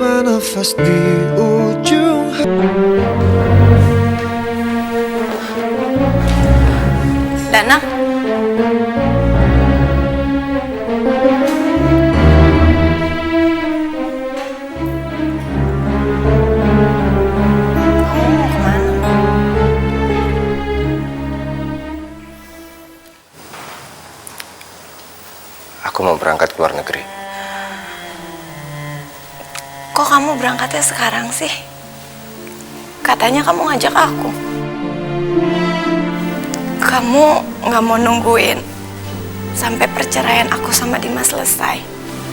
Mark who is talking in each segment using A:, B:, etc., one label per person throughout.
A: bersama nafas di ujung.
B: Danang, kamu mau kemana?
C: Aku mau berangkat ke luar negeri.
B: Kok kamu berangkatnya sekarang sih? Katanya kamu ngajak aku. Kamu nggak mau nungguin sampai perceraian aku sama Dimas selesai,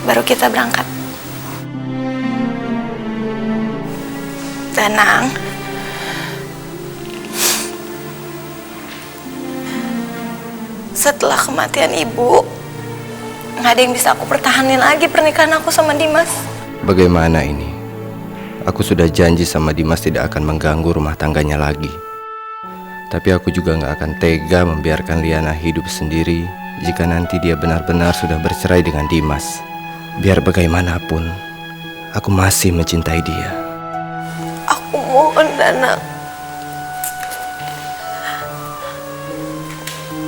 B: baru kita berangkat. Tenang. Setelah kematian ibu, nggak ada yang bisa aku pertahanin lagi pernikahan aku sama Dimas.
C: Bagaimana ini? Aku sudah janji sama Dimas tidak akan mengganggu rumah tangganya lagi. Tapi aku juga gak akan tega membiarkan Liana hidup sendiri jika nanti dia benar-benar sudah bercerai dengan Dimas. Biar bagaimanapun, aku masih mencintai dia.
B: Aku mohon, Dana.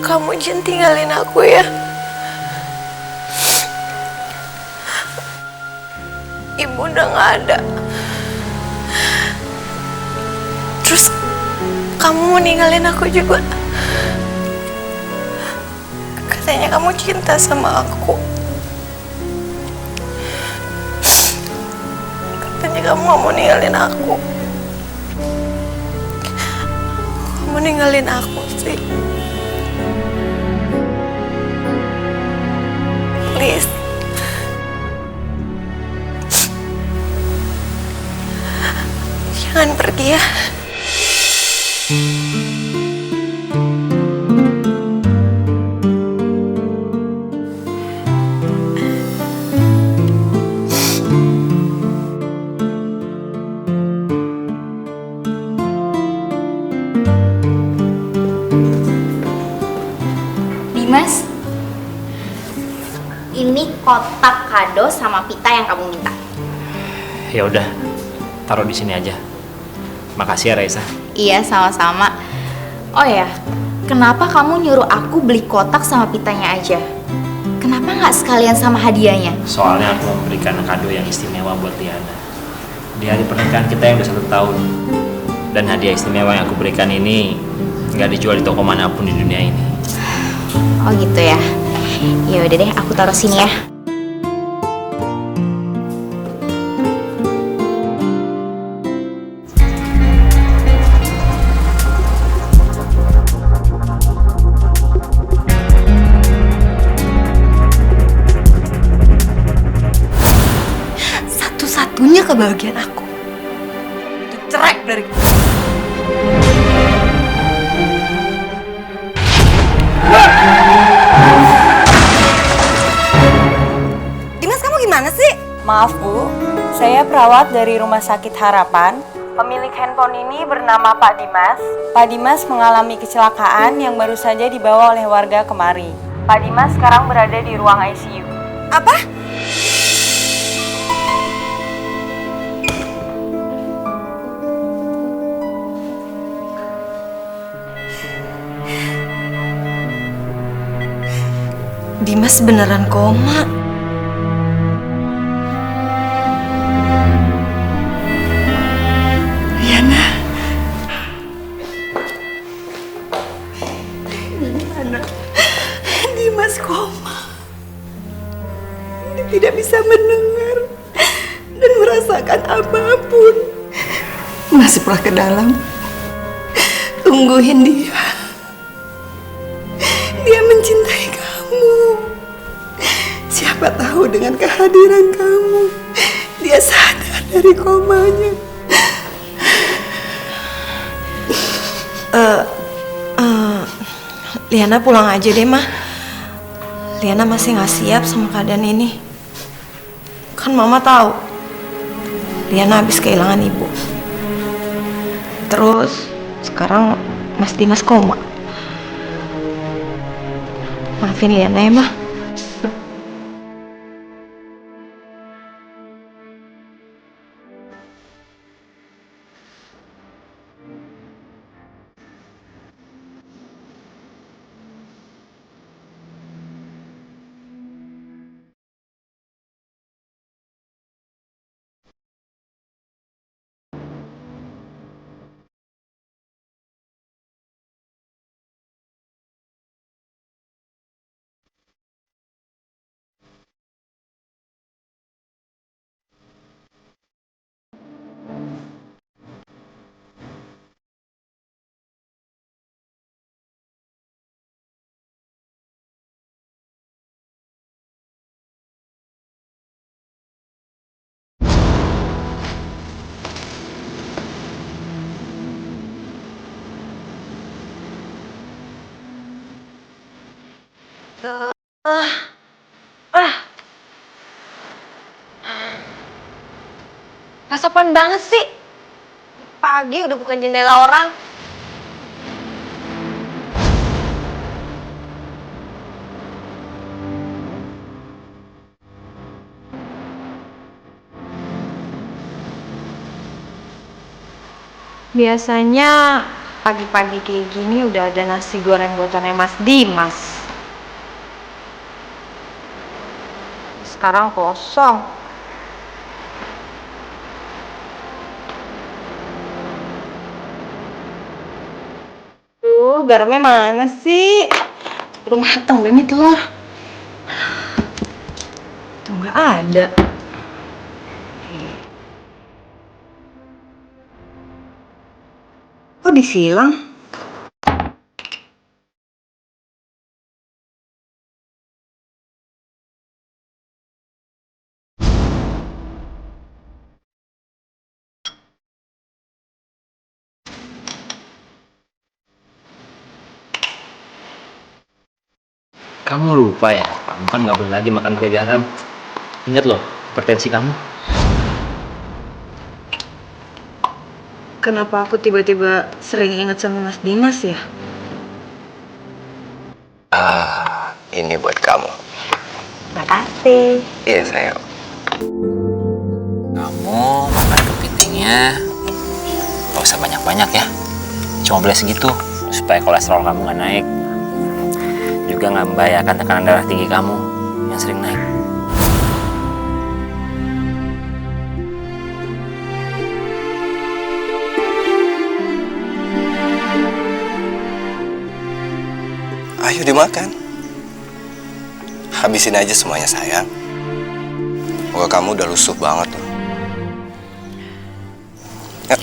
B: Kamu jangan tinggalin aku ya. Ibu udah gak ada. Terus kamu mau ninggalin aku juga. Katanya kamu cinta sama aku. Katanya kamu gak mau ninggalin aku. Kamu ninggalin aku sih. Please. Jangan pergi ya.
D: Dimas, ini kotak kado sama pita yang kamu minta.
E: Ya udah, taruh di sini aja. Makasih ya Raisa.
D: Iya, sama-sama. Oh ya, kenapa kamu nyuruh aku beli kotak sama pitanya aja? Kenapa nggak sekalian sama hadiahnya?
E: Soalnya aku memberikan kado yang istimewa buat Liana di hari pernikahan kita yang udah 1 tahun. Dan hadiah istimewa yang aku berikan ini nggak dijual di toko manapun di dunia ini.
D: Oh gitu ya. Ya udah deh, aku taruh sini ya.
B: Satu-satunya kebahagiaan aku dicerai dari kamu. Dimas, kamu gimana sih?
F: Maaf Bu, saya perawat dari Rumah Sakit Harapan. Pemilik handphone ini bernama Pak Dimas. Pak Dimas mengalami kecelakaan yang baru saja dibawa oleh warga kemari. Pak Dimas sekarang berada di ruang ICU.
B: Apa? Dimas beneran koma. Liana. Gimana? Dimas koma. Dia tidak bisa mendengar dan merasakan apapun. Masuklah ke dalam. Tungguin dia. Dia mencintai kamu. Siapa tahu dengan kehadiran kamu, dia sadar dari komanya. Liana pulang aja deh, Mah. Liana masih nggak siap sama keadaan ini. Kan Mama tahu, Liana habis kehilangan ibu. Terus sekarang Mas Dimas koma. Maafin Liana ya, Mah. Gak sopan banget sih. Pagi udah bukan jendela orang. Biasanya pagi-pagi kayak gini udah ada nasi goreng buatannya Mas Dimas. Sekarang kosong. Garamnya mana sih? Belum matang ini telur. Tuh nggak ada. Kok disilang?
E: Kamu lupa ya, kamu kan nggak boleh lagi makan pakai garam. Ingat loh, hipertensi kamu.
F: Kenapa aku tiba-tiba sering ingat sama Mas Dimas ya?
C: Ini buat kamu.
F: Makasih.
C: Iya sayang.
E: Kamu makan kepitingnya nggak usah banyak-banyak ya. Cuma boleh segitu supaya kolesterol kamu nggak naik. Juga nggak membahayakan tekanan darah tinggi kamu yang sering naik.
C: Ayo dimakan. Habisin aja semuanya sayang. Wah, kamu udah lusuh banget tuh. Ya.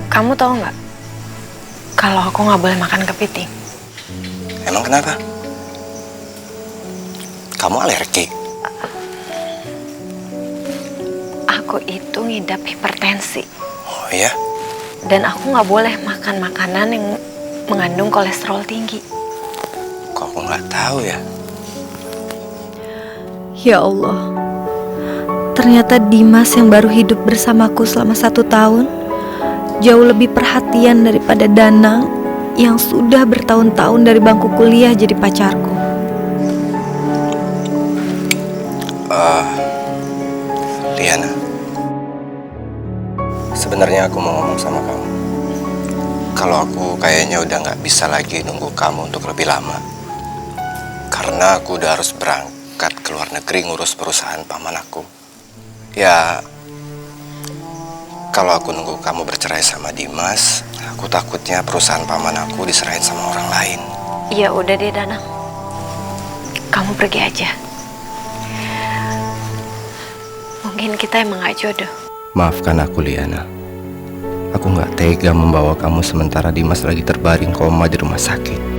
B: Kamu tahu nggak? Kalau aku nggak boleh makan kepiting.
C: Emang kenapa? Kamu alergi?
B: Aku itu ngidap hipertensi.
C: Oh iya?
B: Dan aku nggak boleh makan makanan yang mengandung kolesterol tinggi.
C: Kok aku nggak tahu ya?
B: Ya Allah, ternyata Dimas yang baru hidup bersamaku selama 1 tahun jauh lebih perhatian daripada Danang yang sudah bertahun-tahun dari bangku kuliah jadi pacarku.
C: Liana, sebenarnya aku mau ngomong sama kamu. Kalau aku kayaknya udah nggak bisa lagi nunggu kamu untuk lebih lama. Karena aku udah harus berangkat ke luar negeri ngurus perusahaan paman aku. Ya, kalau aku nunggu kamu bercerai sama Dimas, aku takutnya perusahaan paman aku diserahin sama orang lain.
B: Ya udah deh Danang, kamu pergi aja. Mungkin kita emang gak jodoh.
C: Maafkan aku Liana. Aku nggak tega membawa kamu sementara Dimas lagi terbaring koma di rumah sakit.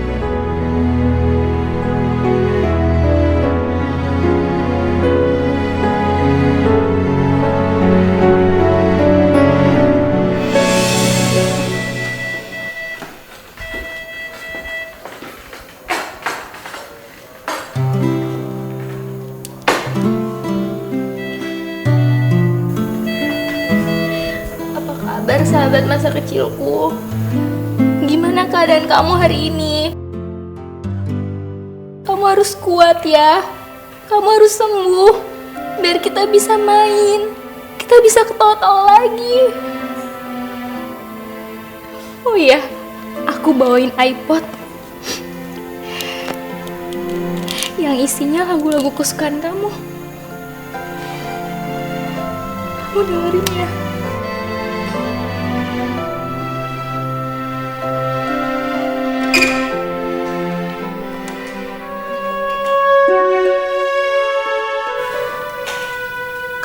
G: Kabar sahabat masa kecilku, gimana keadaan kamu hari ini? Kamu harus kuat ya, kamu harus sembuh biar kita bisa main, kita bisa ketawa-tawa lagi. Oh iya, aku bawain iPod yang isinya lagu-lagu kesukaan kamu. Kamu dengerin ya.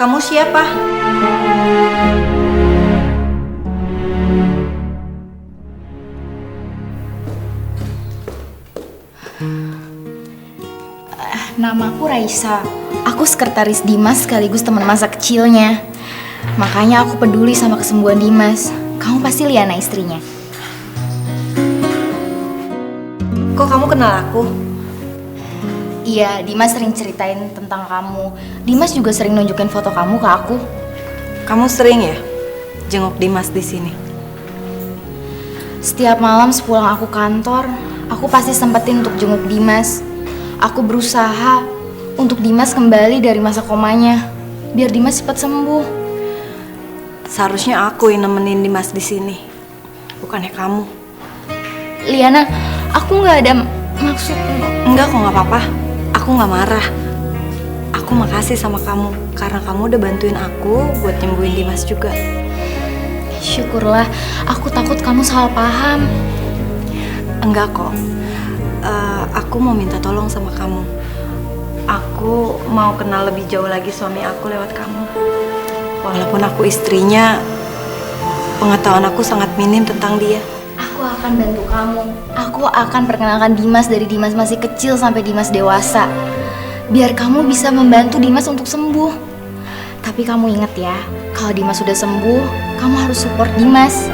B: Kamu siapa?
D: Namaku Raisa. Aku sekretaris Dimas sekaligus teman masa kecilnya. Makanya aku peduli sama kesembuhan Dimas. Kamu pasti Liana istrinya.
B: Kok kamu kenal aku?
D: Iya, Dimas sering ceritain tentang kamu. Dimas juga sering nunjukin foto kamu ke aku.
B: Kamu sering ya jenguk Dimas di sini?
D: Setiap malam sepulang aku kantor, aku pasti sempetin untuk jenguk Dimas. Aku berusaha untuk Dimas kembali dari masa komanya, biar Dimas cepat sembuh.
B: Seharusnya aku yang nemenin Dimas di sini, bukannya kamu.
D: Liana, aku nggak ada maksud.
B: Enggak kok, nggak apa-apa. Aku nggak marah. Aku makasih sama kamu karena kamu udah bantuin aku buat nyembuhin Dimas juga.
D: Syukurlah, aku takut kamu salah paham.
B: Enggak kok. Aku mau minta tolong sama kamu. Aku mau kenal lebih jauh lagi suami aku lewat kamu. Walaupun aku istrinya, pengetahuan aku sangat minim tentang dia.
D: Aku akan bantu kamu. Aku akan perkenalkan Dimas dari Dimas masih kecil sampai Dimas dewasa. Biar kamu bisa membantu Dimas untuk sembuh. Tapi kamu ingat ya, kalau Dimas sudah sembuh, kamu harus support Dimas.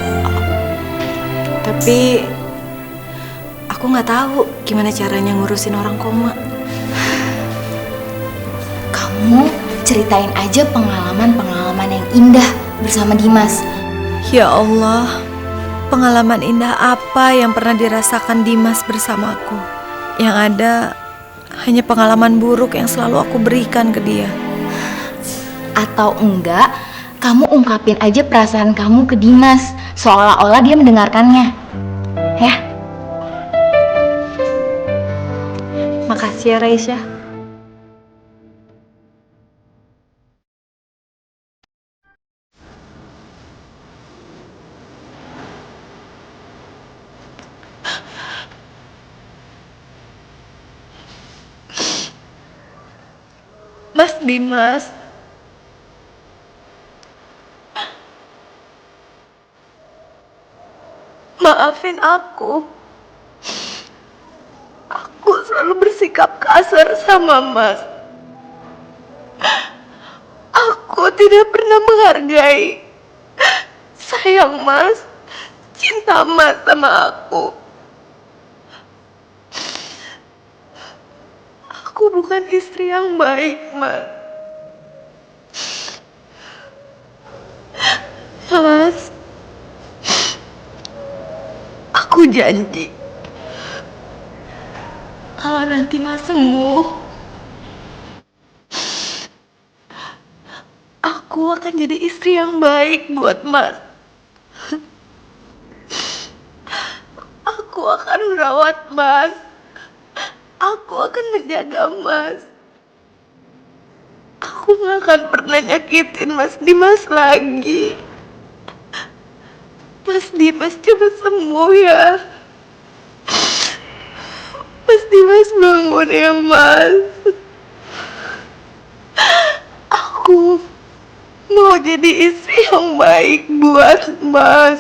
B: Tapi aku nggak tahu gimana caranya ngurusin orang koma.
D: Kamu ceritain aja pengalaman-pengalaman yang indah bersama Dimas.
B: Ya Allah, pengalaman indah apa yang pernah dirasakan Dimas bersamaku? Yang ada hanya pengalaman buruk yang selalu aku berikan ke dia.
D: Atau enggak, kamu ungkapin aja perasaan kamu ke Dimas, seolah-olah dia mendengarkannya. Ya?
B: Makasih ya Raisya. Mas Dimas, maafin aku. Aku selalu bersikap kasar sama Mas. Aku tidak pernah menghargai, sayang Mas, cinta Mas sama aku. Aku bukan istri yang baik, Mas. Mas, aku janji kalau nanti Mas sembuh, aku akan jadi istri yang baik buat Mas. Aku akan merawat Mas. Aku akan menjaga Mas. Aku gak akan pernah nyakitin Mas Dimas lagi. Mas Dimas coba sembuh ya. Mas Dimas bangun ya Mas. Aku mau jadi istri yang baik buat Mas.